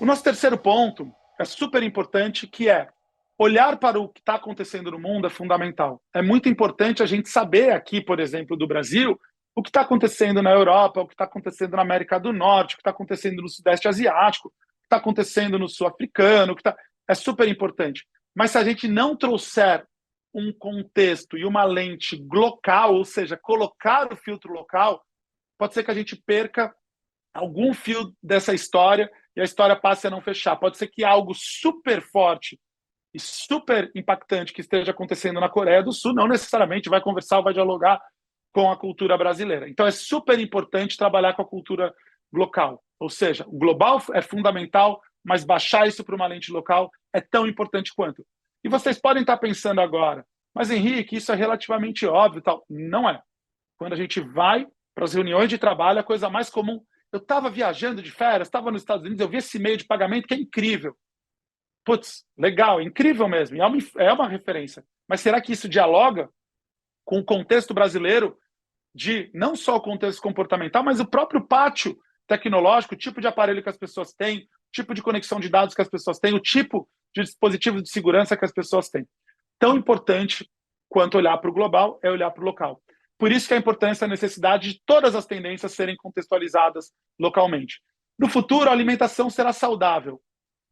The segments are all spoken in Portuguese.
O nosso terceiro ponto é super importante, que é olhar para o que está acontecendo no mundo é fundamental. É muito importante a gente saber aqui, por exemplo, do Brasil, o que está acontecendo na Europa, o que está acontecendo na América do Norte, o que está acontecendo no Sudeste Asiático, o que está acontecendo no Sul Africano, é super importante. Mas se a gente não trouxer um contexto e uma lente local, ou seja, colocar o filtro local, pode ser que a gente perca algum fio dessa história e a história passe a não fechar. Pode ser que algo super forte e super impactante que esteja acontecendo na Coreia do Sul não necessariamente vai conversar ou vai dialogar com a cultura brasileira. Então é super importante trabalhar com a cultura local. Ou seja, o global é fundamental, mas baixar isso para uma lente local é tão importante quanto. E vocês podem estar pensando agora, mas Henrique, isso é relativamente óbvio, tal. Não é. Quando a gente vai para as reuniões de trabalho, a coisa mais comum. Eu estava viajando de férias, estava nos Estados Unidos, eu vi esse meio de pagamento que é incrível. Putz, legal, incrível mesmo, é uma referência. Mas será que isso dialoga com o contexto brasileiro de não só o contexto comportamental, mas o próprio pátio tecnológico, o tipo de aparelho que as pessoas têm, o tipo de conexão de dados que as pessoas têm, o tipo de dispositivo de segurança que as pessoas têm? Tão importante quanto olhar para o global é olhar para o local. Por isso que a importância, a necessidade de todas as tendências serem contextualizadas localmente. No futuro, a alimentação será saudável.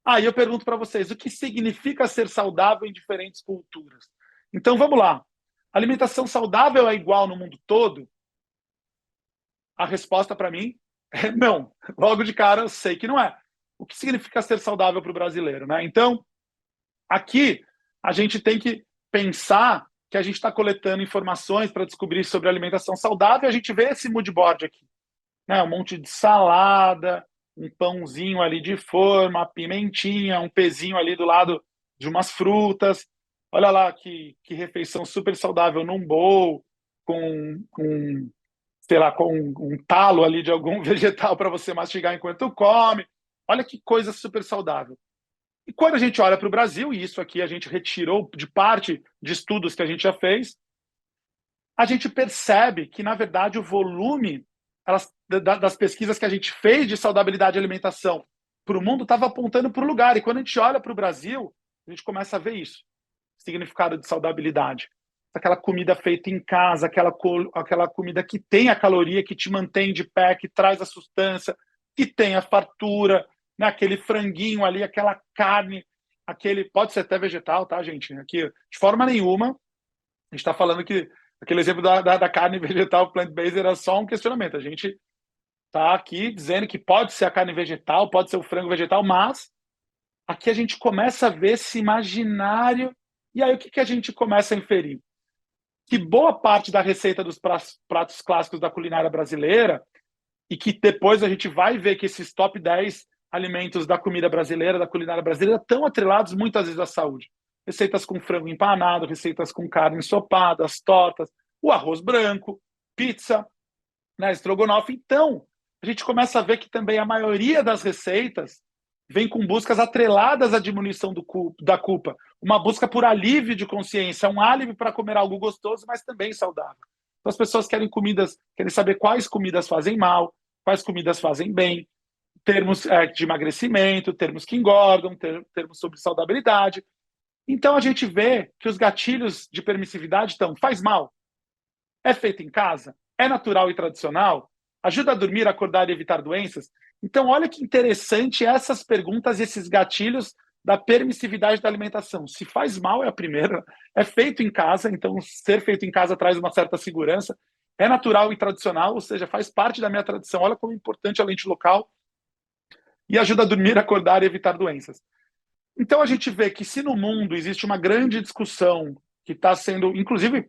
Aí eu pergunto para vocês, o que significa ser saudável em diferentes culturas? Então vamos lá. Alimentação saudável é igual no mundo todo? A resposta para mim é não. Logo de cara eu sei que não é. O que significa ser saudável para o brasileiro, né? Então, aqui a gente tem que pensar que a gente está coletando informações para descobrir sobre alimentação saudável, e a gente vê esse mood board aqui, né? Um monte de salada, um pãozinho ali de forma, uma pimentinha, um pezinho ali do lado de umas frutas. Olha lá que refeição super saudável num bowl, sei lá, com um talo ali de algum vegetal para você mastigar enquanto come. Olha que coisa super saudável. E quando a gente olha para o Brasil, e isso aqui a gente retirou de parte de estudos que a gente já fez, a gente percebe que, na verdade, o volume das pesquisas que a gente fez de saudabilidade e alimentação para o mundo estava apontando para o lugar. E quando a gente olha para o Brasil, a gente começa a ver isso. Significado de saudabilidade. Aquela comida feita em casa, aquela comida que tem a caloria, que te mantém de pé, que traz a sustância, que tem a fartura, né? Aquele franguinho ali, aquela carne, pode ser até vegetal, tá, gente? Aqui, de forma nenhuma, a gente está falando que aquele exemplo da carne vegetal plant-based era só um questionamento. A gente está aqui dizendo que pode ser a carne vegetal, pode ser o frango vegetal, mas aqui a gente começa a ver esse imaginário. E aí o que a gente começa a inferir? Que boa parte da receita dos pratos clássicos da culinária brasileira, e que depois a gente vai ver que esses top 10 alimentos da comida brasileira, da culinária brasileira, estão atrelados muitas vezes à saúde. Receitas com frango empanado, receitas com carne ensopada, as tortas, o arroz branco, pizza, né, estrogonofe. Então, a gente começa a ver que também a maioria das receitas vem com buscas atreladas à diminuição da culpa. Uma busca por alívio de consciência, um álibi para comer algo gostoso, mas também saudável. Então, as pessoas querem saber quais comidas fazem mal, quais comidas fazem bem, termos de emagrecimento, termos que engordam, termos sobre saudabilidade. Então, a gente vê que os gatilhos de permissividade estão: faz mal? É feito em casa? É natural e tradicional? Ajuda a dormir, acordar e evitar doenças? Então, olha que interessante essas perguntas e esses gatilhos da permissividade da alimentação. Se faz mal é a primeira, é feito em casa, então ser feito em casa traz uma certa segurança, é natural e tradicional, ou seja, faz parte da minha tradição. Olha como é importante a lente local e ajuda a dormir, acordar e evitar doenças. Então a gente vê que se no mundo existe uma grande discussão que está sendo, inclusive,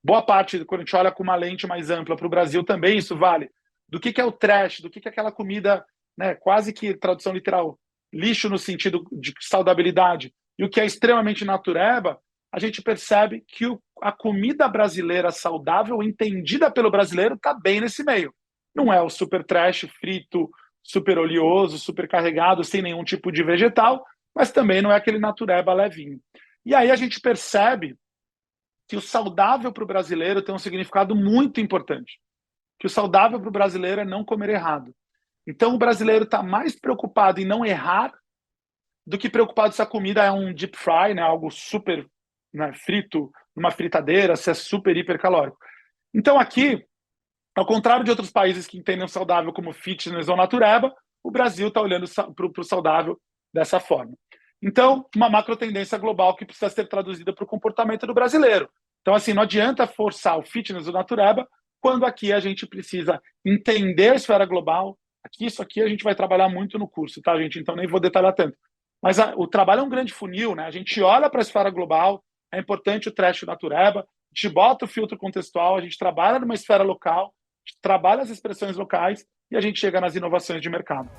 boa parte, quando a gente olha com uma lente mais ampla para o Brasil também, isso vale, do que é o trash, do que é aquela comida, né, quase que tradução literal, lixo no sentido de saudabilidade, e o que é extremamente natureba, a gente percebe que a comida brasileira saudável, entendida pelo brasileiro, está bem nesse meio. Não é o super trash, frito, super oleoso, super carregado, sem nenhum tipo de vegetal, mas também não é aquele natureba levinho. E aí a gente percebe que o saudável para o brasileiro tem um significado muito importante. Que o saudável para o brasileiro é não comer errado. Então o brasileiro está mais preocupado em não errar do que preocupado se a comida é um deep fry, né, algo super, né, frito, numa fritadeira, se é super hipercalórico. Então aqui, ao contrário de outros países que entendem o saudável como fitness ou natureba, o Brasil está olhando para o saudável dessa forma. Então, uma macro tendência global que precisa ser traduzida para o comportamento do brasileiro. Então, assim, não adianta forçar o fitness ou natureba quando aqui a gente precisa entender a esfera global. Aqui, isso aqui a gente vai trabalhar muito no curso, tá, gente? Então nem vou detalhar tanto. Mas o trabalho é um grande funil, né? A gente olha para a esfera global, é importante o trash natureba, a gente bota o filtro contextual, a gente trabalha numa esfera local, a gente trabalha as expressões locais e a gente chega nas inovações de mercado.